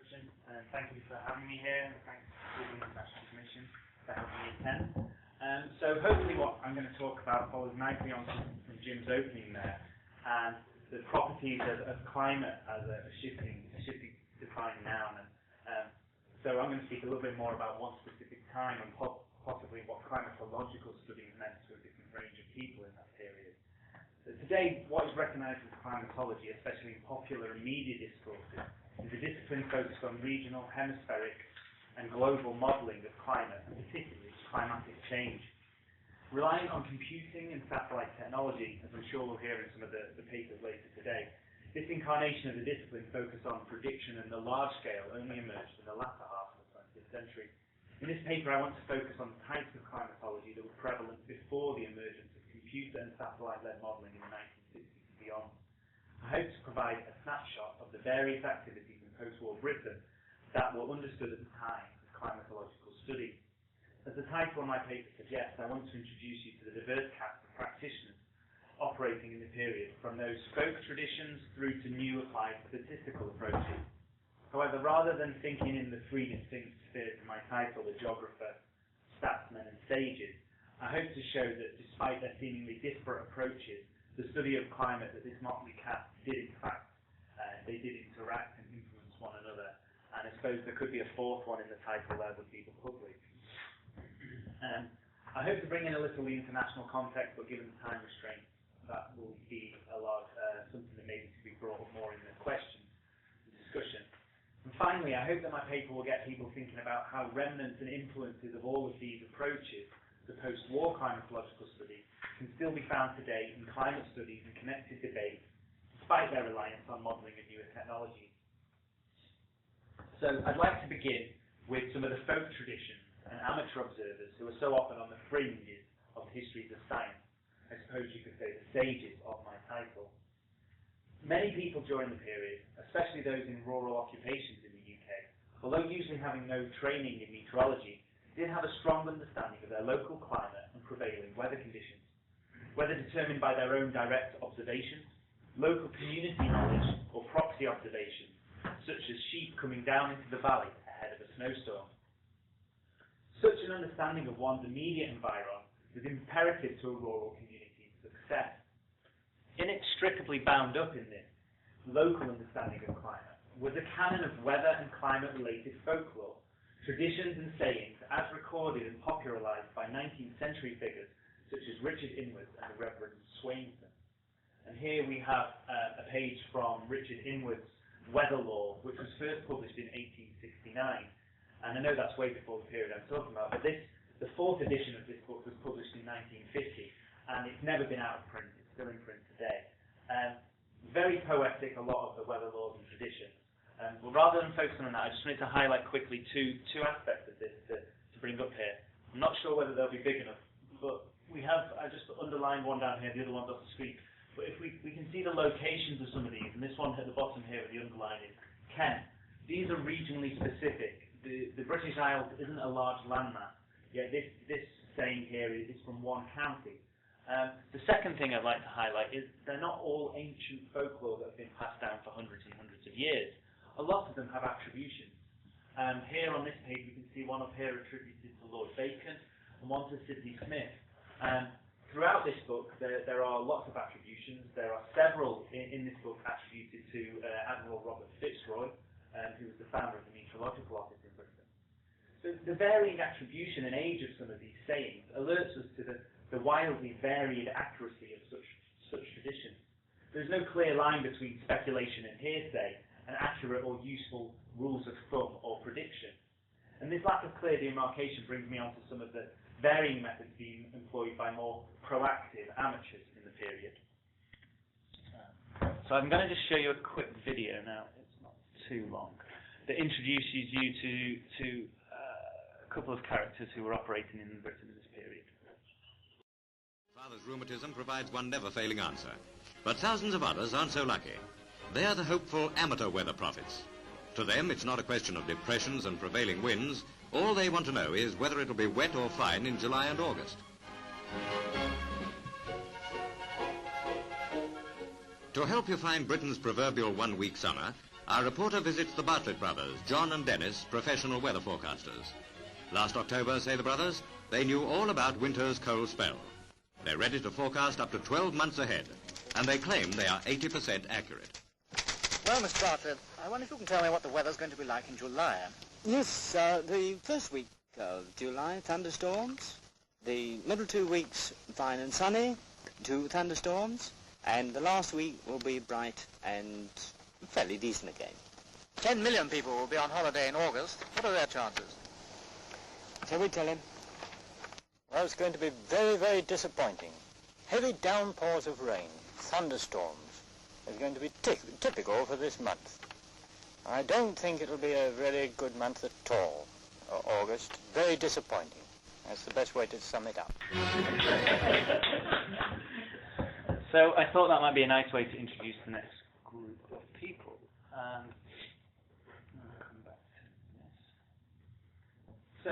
introduction, and thank you for having me here, and thanks to the International Commission for helping me attend. So hopefully what I'm going to talk about follows nicely on from Jim's opening there, and the properties of climate as a shifting defining noun. So I'm going to speak a little bit more about one specific time and possibly what climatological studies meant to a different range of people in that period. So today, what is recognised as climatology, especially in popular and media discourses, is a discipline focused on regional, hemispheric and global modelling of climate, and particularly climatic change. Relying on computing and satellite technology, as I'm sure we'll hear in some of the papers later today, this incarnation of the discipline focused on prediction and the large scale only emerged in the latter half of the 20th century. In this paper, I want to focus on the types of climatology that were prevalent before the emergence of computer and satellite-led modelling in the 1960s and beyond. I hope to provide a snapshot of the various activities in post-war Britain that were understood at the time as climatological study. As the title of my paper suggests, I want to introduce you to the diverse cast of practitioners operating in the period, from those folk traditions through to new applied statistical approaches. However, rather than thinking in the three distinct spheres of my title, the geographer, statsmen and sages, I hope to show that despite their seemingly disparate approaches, the study of climate that this motley cast did in fact, they did interact and influence one another. And I suppose there could be a fourth one in the title there would be the public. I hope to bring in a little the international context, but given the time restraints, that will be a lot, something that maybe to be brought up more in the questions and discussion. And finally, I hope that my paper will get people thinking about how remnants and influences of all of these approaches to post-war climatological studies can still be found today in climate studies and connected debates, despite their reliance on modelling of newer technologies. So I'd like to begin with some of the folk traditions and amateur observers who are so often on the fringes of the histories of science. I suppose you could say the sages of my title. Many people during the period, especially those in rural occupations in the UK, although usually having no training in meteorology, did have a strong understanding of their local climate and prevailing weather conditions, whether determined by their own direct observations, local community knowledge, or proxy observations, such as sheep coming down into the valley ahead of a snowstorm. Such an understanding of one's immediate environment was imperative to a rural community's success. Inextricably bound up in this local understanding of climate was a canon of weather and climate-related folklore, traditions and sayings as recorded and popularised by 19th century figures such as Richard Inwood and the Reverend Swainson. And here we have a page from Richard Inwood's Weather Law, which was first published in 1869. And I know that's way before the period I'm talking about, but the fourth edition of this book was published in 1950, and it's never been out of print. It's still in print today. Very poetic, a lot of the weather laws and traditions. But rather than focusing on that, I just wanted to highlight quickly two aspects of this to bring up here. I'm not sure whether they'll be big enough, but we have, I just underlined one down here, the other one's off the screen. But if we can see the locations of some of these, and this one at the bottom here with the underline is Kent. These are regionally specific. The British Isles isn't a large landmass, yet this saying here is from one county. The second thing I'd like to highlight is they're not all ancient folklore that have been passed down for hundreds and hundreds of years. A lot of them have attributions. Here on this page we can see one up here attributed to Lord Bacon and one to Sidney Smith. Throughout this book there are lots of attributions. There are several in this book attributed to Admiral Robert Fitzroy, who was the founder of the Meteorological Office in Britain. So the varying attribution and age of some of these sayings alerts us to the wildly varied accuracy of such traditions. There's no clear line between speculation and hearsay and accurate or useful rules of thumb or prediction. And this lack of clear demarcation brings me on to some of the varying methods being employed by more proactive amateurs in the period. So I'm going to just show you a quick video now. It's not too long, that introduces you to a couple of characters who were operating in Britain in this period. Father's rheumatism provides one never-failing answer, but thousands of others aren't so lucky. They're the hopeful amateur weather prophets. To them, it's not a question of depressions and prevailing winds. All they want to know is whether it'll be wet or fine in July and August. To help you find Britain's proverbial one-week summer, our reporter visits the Bartlett brothers, John and Dennis, professional weather forecasters. Last October, say the brothers, they knew all about winter's cold spell. They're ready to forecast up to 12 months ahead, and they claim they are 80% accurate. Well, Mr. Bartlett, I wonder if you can tell me what the weather's going to be like in July. Yes, the first week of July, thunderstorms. The middle 2 weeks, fine and sunny, 2 thunderstorms. And the last week will be bright and fairly decent again. 10 million people will be on holiday in August. What are their chances? Shall we tell him? Well, it's going to be very, very disappointing. Heavy downpours of rain, thunderstorms. It's going to be typical for this month. I don't think it'll be a really good month at all, August. Very disappointing. That's the best way to sum it up. So I thought that might be a nice way to introduce the next group of people. I'll come back to this. So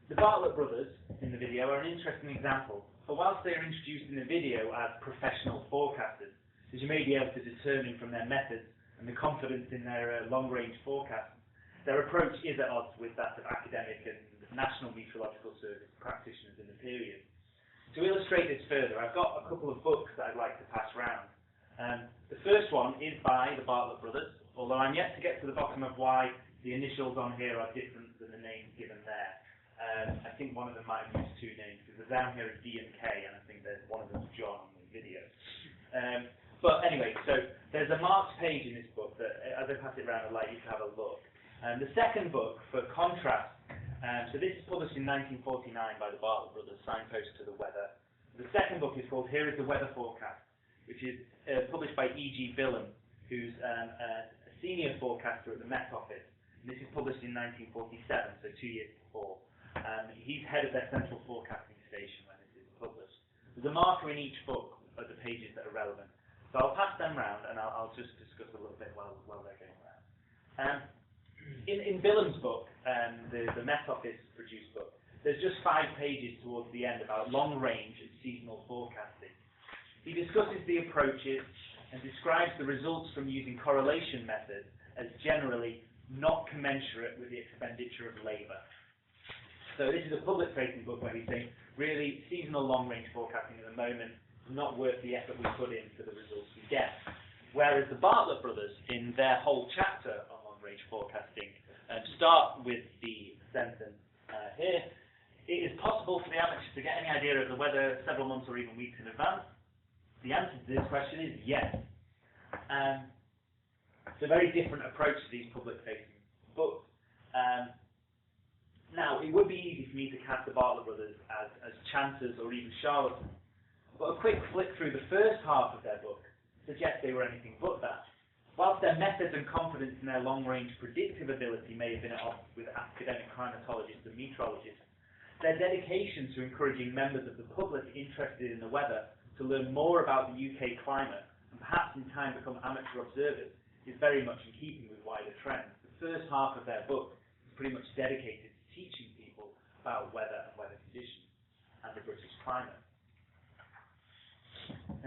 the Bartlett brothers in the video are an interesting example. For whilst they are introduced in the video as professional forecasters, as you may be able to determine from their methods and the confidence in their long-range forecasts, their approach is at odds with that of academic and National Meteorological Service practitioners in the period. To illustrate this further, I've got a couple of books that I'd like to pass round. The first one is by the Bartlett brothers, although I'm yet to get to the bottom of why the initials on here are different than the names given there. I think one of them might have used 2 names, because they're down here as D and K, and I think there's one of them's John on the video. But anyway, so there's a marked page in this book that, as I pass it around, I'd like you to have a look. The second book, for contrast, so this is published in 1949 by the Bartlett brothers, Signpost to the Weather. The second book is called Here is the Weather Forecast, which is published by E.G. Billum, who's a senior forecaster at the Met Office. And this is published in 1947, so 2 years before. He's head of their central forecasting station when this is published. There's a marker in each book of the pages that are relevant. So I'll pass them round, and I'll just discuss a little bit while they're going around. In Billum's book, the Met Office produced book, there's just 5 pages towards the end about long-range and seasonal forecasting. He discusses the approaches and describes the results from using correlation methods as generally not commensurate with the expenditure of labour. So this is a public-facing book where he's saying, really, seasonal long-range forecasting at the moment is not worth the effort we put in for the results we get. Whereas the Bartlett brothers, in their whole chapter on long-range forecasting, start with the sentence here: it is possible for the amateurs to get any idea of the weather several months or even weeks in advance. The answer to this question is yes. It's a very different approach to these public-facing books. Now, it would be easy for me to cast the Bartlett brothers as chancers or even charlatans, but a quick flick through the first half of their book suggests they were anything but that. Whilst their methods and confidence in their long-range predictive ability may have been at odds with academic climatologists and meteorologists, their dedication to encouraging members of the public interested in the weather to learn more about the UK climate and perhaps in time become amateur observers is very much in keeping with wider trends. The first half of their book is pretty much dedicated to teaching people about weather and weather conditions and the British climate.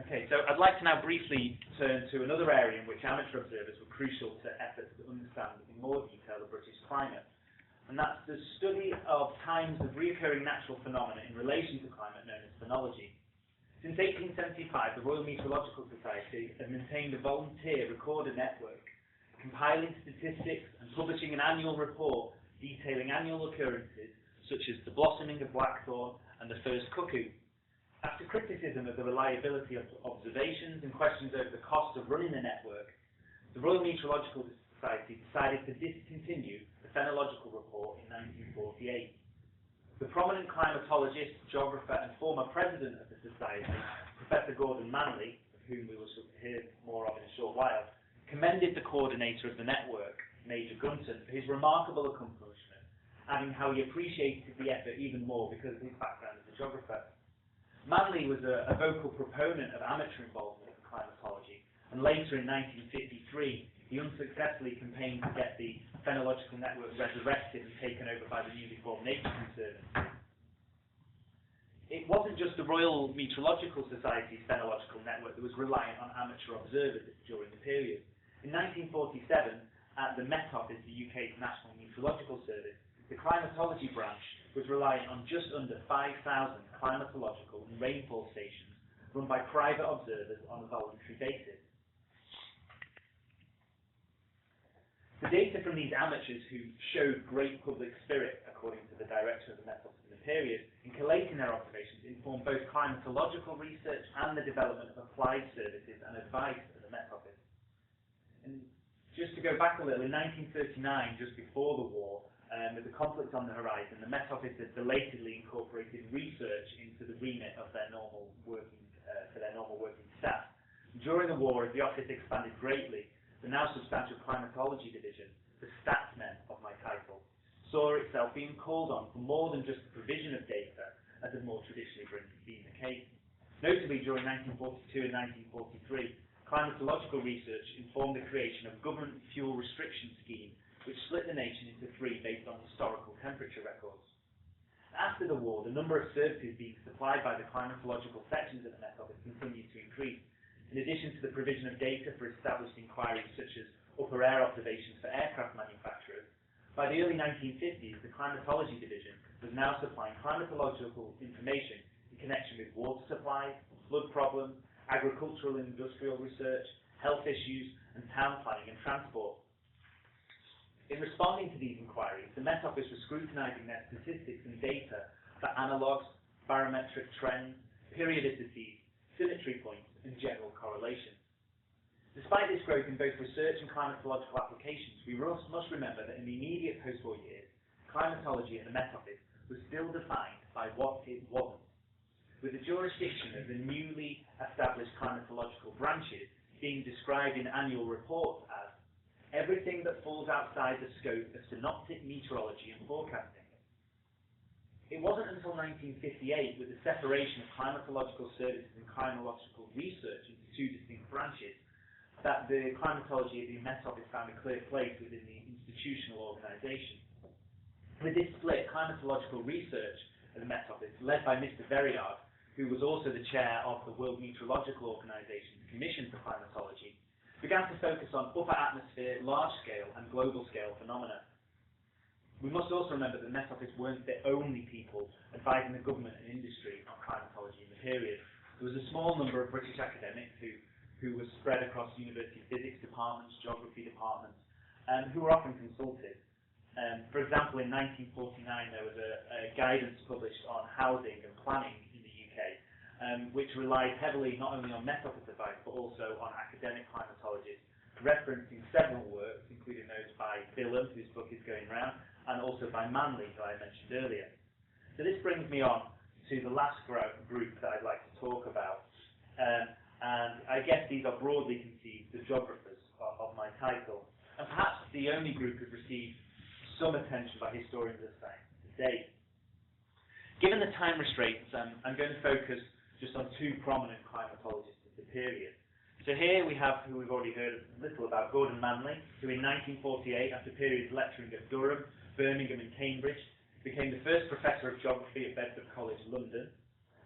Okay, so I'd like to now briefly turn to another area in which amateur observers were crucial to efforts to understand in more detail the British climate, and that's the study of times of recurring natural phenomena in relation to climate known as phenology. Since 1875, the Royal Meteorological Society has maintained a volunteer recorder network, compiling statistics and publishing an annual report detailing annual occurrences such as the blossoming of blackthorn and the first cuckoo. After criticism of the reliability of observations and questions over the cost of running the network, the Royal Meteorological Society decided to discontinue the phenological report in 1948. The prominent climatologist, geographer, and former president of the Society, Professor Gordon Manley, of whom we will hear more of in a short while, commended the coordinator of the network, Major Gunton, for his remarkable accomplishment, adding how he appreciated the effort even more because of his background as a geographer. Manley was a vocal proponent of amateur involvement in climatology, and later in 1953, he unsuccessfully campaigned to get the phenological network resurrected and taken over by the newly formed Nature Conservancy. It wasn't just the Royal Meteorological Society's phenological network that was reliant on amateur observers during the period. In 1947, at the Met Office, the UK's National Meteorological Service, the climatology branch was relying on just under 5,000 climatological and rainfall stations run by private observers on a voluntary basis. The data from these amateurs, who showed great public spirit, according to the director of the Met Office in the period, in collating their observations, informed both climatological research and the development of applied services and advice at the Met Office. And just to go back a little, in 1939, just before the war, with the conflict on the horizon, the Met Office had belatedly incorporated research into the remit of their normal working staff. During the war, as the office expanded greatly, the now substantial Climatology division, the statsmen of my title, saw itself being called on for more than just the provision of data, as had more traditionally been the case. Notably, during 1942 and 1943, climatological research informed the creation of a government fuel restriction scheme which split the nation into three based on historical temperature records. After the war, the number of services being supplied by the climatological sections of the Met Office continued to increase. In addition to the provision of data for established inquiries such as upper air observations for aircraft manufacturers, by the early 1950s, the Climatology division was now supplying climatological information in connection with water supply, flood problems, agricultural and industrial research, health issues, and town planning and transport. In responding to these inquiries, the Met Office was scrutinising their statistics and data for analogues, barometric trends, periodicities, symmetry points, and general correlation. Despite this growth in both research and climatological applications, we must remember that in the immediate post-war years, climatology at the Met Office was still defined by what it wasn't, with the jurisdiction of the newly established climatological branches being described in annual reports as everything that falls outside the scope of synoptic meteorology and forecasting. It wasn't until 1958, with the separation of climatological services and climatological research into two distinct branches, that the climatology at the Met Office found a clear place within the institutional organisation. With this split, climatological research at the Met Office, led by Mr. Verriard, who was also the chair of the World Meteorological Organization's Commission for Climatology, began to focus on upper atmosphere, large-scale and global-scale phenomena. We must also remember that the Met Office weren't the only people advising the government and industry on climatology in the period. There was a small number of British academics who were spread across university physics departments, geography departments, who were often consulted. For example, in 1949 there was a guidance published on housing and planning in the UK, which relied heavily not only on Met Office advice but also on academic climatologists, referencing several works, including those by Billum, whose book is going round, and also by Manley, who I mentioned earlier. So this brings me on to the last group that I'd like to talk about. And I guess these are broadly conceived the geographers of my title, and perhaps the only group who've received some attention by historians of science to date. Given the time restraints, I'm going to focus just on two prominent climatologists of the period. So here we have, who we've already heard a little about, Gordon Manley, who in 1948, after periods lecturing at Durham, Birmingham and Cambridge, became the first professor of geography at Bedford College, London,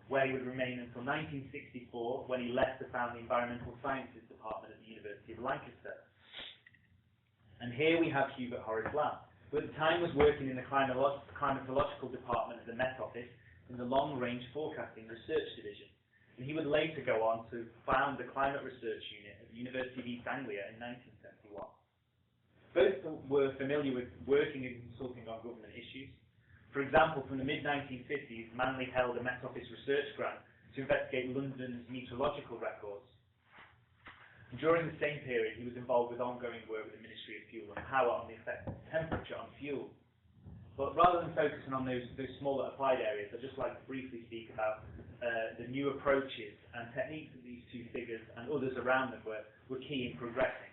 where he would remain until 1964, when he left to found the Environmental Sciences Department at the University of Lancaster. And here we have Hubert Horace Lamb, who at the time was working in the climatological department at the Met Office in the Long Range Forecasting Research Division. And he would later go on to found the Climate Research Unit at the University of East Anglia in 1971. Both were familiar with working and consulting on government issues. For example, from the mid-1950s, Manley held a Met Office research grant to investigate London's meteorological records. And during the same period, he was involved with ongoing work with the Ministry of Fuel and Power on the effect of temperature on fuel. But rather than focusing on those smaller applied areas, I'd just like to briefly speak about the new approaches and techniques that these two figures and others around them were key in progressing.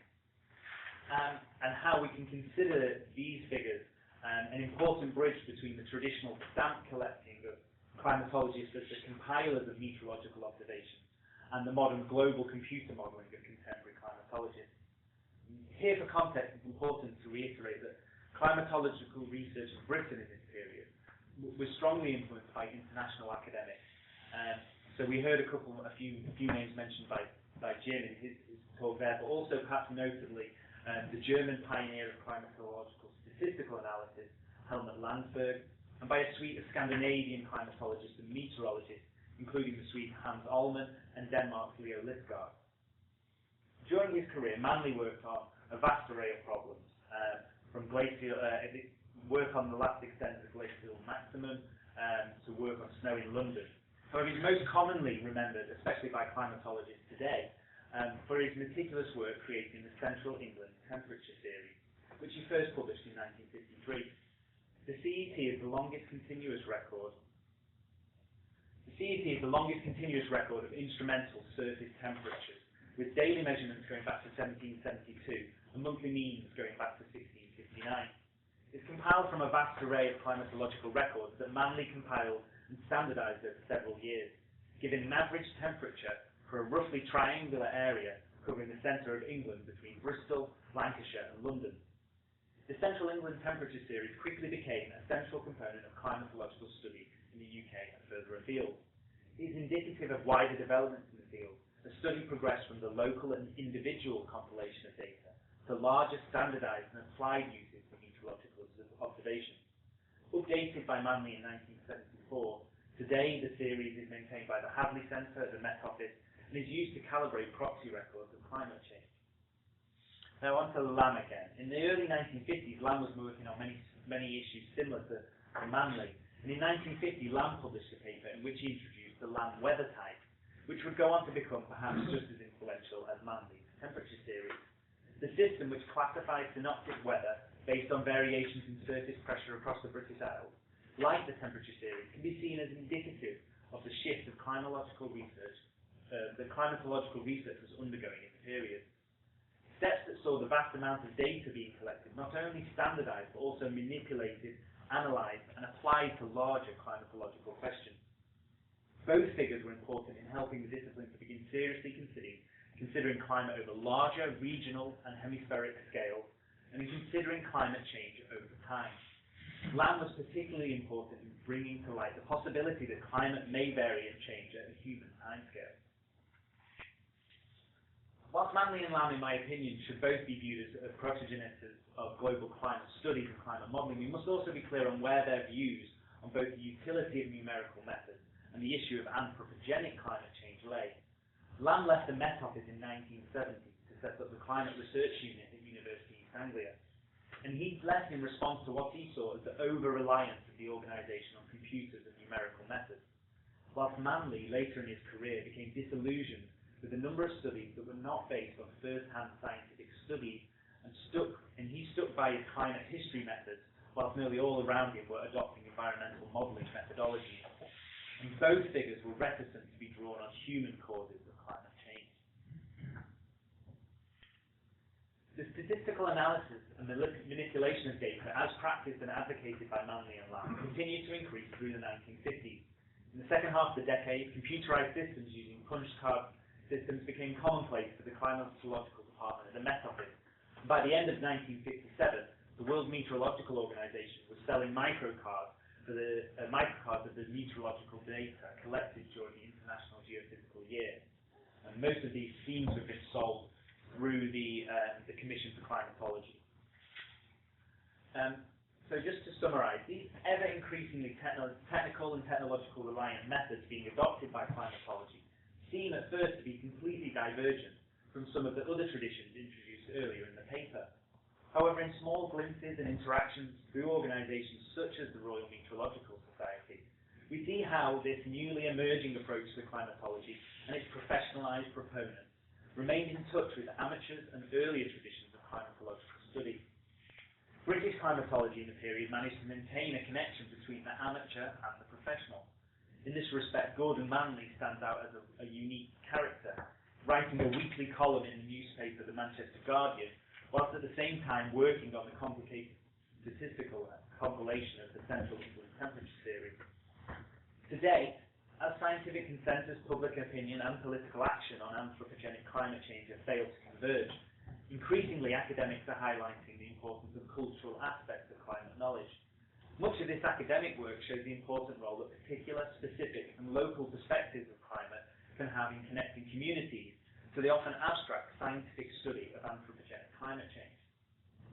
And how we can consider these figures an important bridge between the traditional stamp collecting of climatologists as the compilers of meteorological observations and the modern global computer modelling of contemporary climatologists. Here for context, it's important to reiterate that climatological research in Britain in this period was strongly influenced by international academics. So we heard a few names mentioned by Jim in his talk there, but also perhaps notably the German pioneer of climatological statistical analysis, Helmut Landsberg, and by a suite of Scandinavian climatologists and meteorologists, including the Swede Hans Ullmann and Denmark's Leo Listgaard. During his career, Manley worked on a vast array of problems, from glacial, work on the last extent of the glacial maximum, to work on snow in London. However, he's most commonly remembered, especially by climatologists today, for his meticulous work creating the Central England Temperature Series, which he first published in 1953. The CET is the longest continuous record. The CET is the longest continuous record of instrumental surface temperatures, with daily measurements going back to 1772 and monthly means going back to 1659. It's compiled from a vast array of climatological records that Manley compiled and standardized over several years, giving an average temperature for a roughly triangular area covering the centre of England between Bristol, Lancashire and London. The Central England Temperature Series quickly became a central component of climatological study in the UK and further afield. It is indicative of wider developments in the field. The study progressed from the local and individual compilation of data to larger standardized and applied uses for meteorological observations. Updated by Manley in 1974, today the series is maintained by the Hadley Centre at the Met Office and is used to calibrate proxy records of climate change. Now on to Lamb again. In the early 1950s, Lamb was working on many issues similar to Manley. And in 1950, Lamb published a paper in which he introduced the Lamb weather type, which would go on to become perhaps just as influential as Manley's temperature series. The system which classifies synoptic weather based on variations in surface pressure across the British Isles, like the temperature series, can be seen as indicative of the shift of climatological research that climatological research was undergoing in the period. Steps that saw the vast amount of data being collected not only standardized but also manipulated, analyzed and applied to larger climatological questions. Both figures were important in helping the discipline to begin seriously considering climate over larger regional and hemispheric scales and in considering climate change over time. Lamb was particularly important in bringing to light the possibility that climate may vary and change at a human timescale. Whilst Manley and Lamb, in my opinion, should both be viewed as protagonistas of global climate studies and climate modelling, we must also be clear on where their views on both the utility of numerical methods and the issue of anthropogenic climate change lay. Lamb left the Met Office in 1970 to set up the Climate Research Unit at University of East Anglia, and he left in response to what he saw as the over-reliance of the organisation on computers and numerical methods, whilst Manley, later in his career, became disillusioned with a number of studies that were not based on first-hand scientific studies and he stuck by his climate history methods, whilst nearly all around him were adopting environmental modelling methodologies. And both figures were reticent to be drawn on human causes of climate change. The statistical analysis and the manipulation of data, as practiced and advocated by Manley and Lamb, continued to increase through the 1950s. In the second half of the decade, computerized systems using punch card systems became commonplace for the climatological department at the Met Office. And by the end of 1957, the World Meteorological Organization was selling microcards of the meteorological data collected during the International Geophysical Year. And most of these seem to have been sold through the Commission for Climatology. So just to summarize, these ever-increasingly technical and technological reliant methods being adopted by climatology seem at first to be completely divergent from some of the other traditions introduced earlier in the paper. However, in small glimpses and interactions through organisations such as the Royal Meteorological Society, we see how this newly emerging approach to climatology and its professionalised proponents remained in touch with amateurs and earlier traditions of climatological study. British climatology in the period managed to maintain a connection between the amateur and the professional. In this respect, Gordon Manley stands out as a unique character, writing a weekly column in the newspaper The Manchester Guardian, whilst at the same time working on the complicated statistical compilation of the Central England Temperature Series. Today, as scientific consensus, public opinion and political action on anthropogenic climate change have failed to converge, increasingly academics are highlighting the importance of cultural aspects of climate knowledge. Much of this academic work shows the important role that particular, specific and local perspectives of climate can have in connecting communities to the often abstract scientific study of anthropogenic climate change.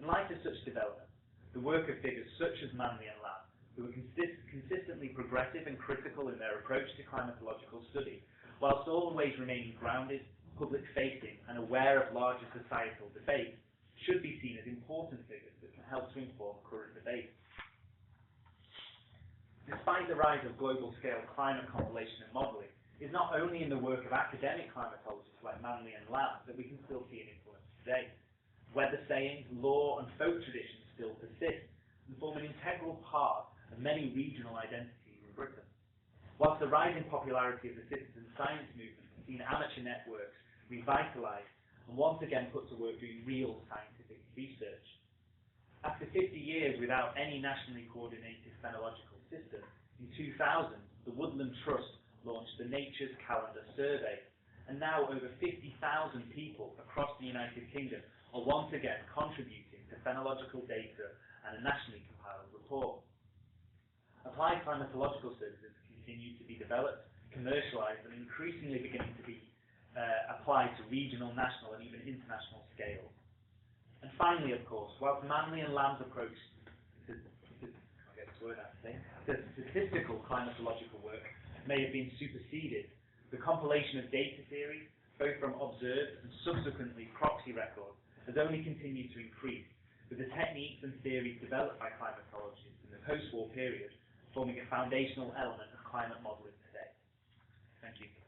In light of such development, the work of figures such as Manley and Lamb, who are consistently progressive and critical in their approach to climatological study, whilst always remaining grounded, public-facing, and aware of larger societal debates, should be seen as important figures that can help to inform current debates. Despite the rise of global-scale climate compilation and modelling, it is not only in the work of academic climatologists like Manley and Lamb that we can still see an influence today. Weather sayings, lore, and folk traditions still persist and form an integral part of many regional identities in Britain. Whilst the rising popularity of the citizen science movement has seen amateur networks revitalised and once again put to work doing real scientific research. After 50 years without any nationally coordinated phenological system, in 2000, the Woodland Trust launched the Nature's Calendar Survey, and now over 50,000 people across the United Kingdom are once again contributing to phenological data and a nationally compiled report. Applied climatological services continue to be developed, commercialised, and increasingly beginning to be applied to regional, national, and even international scales. And finally, of course, whilst Manley and Lamb's approach to statistical climatological work may have been superseded, the compilation of data theories, both from observed and subsequently proxy records, has only continued to increase, with the techniques and theories developed by climatologists in the post-war period forming a foundational element of climate modelling today. Thank you.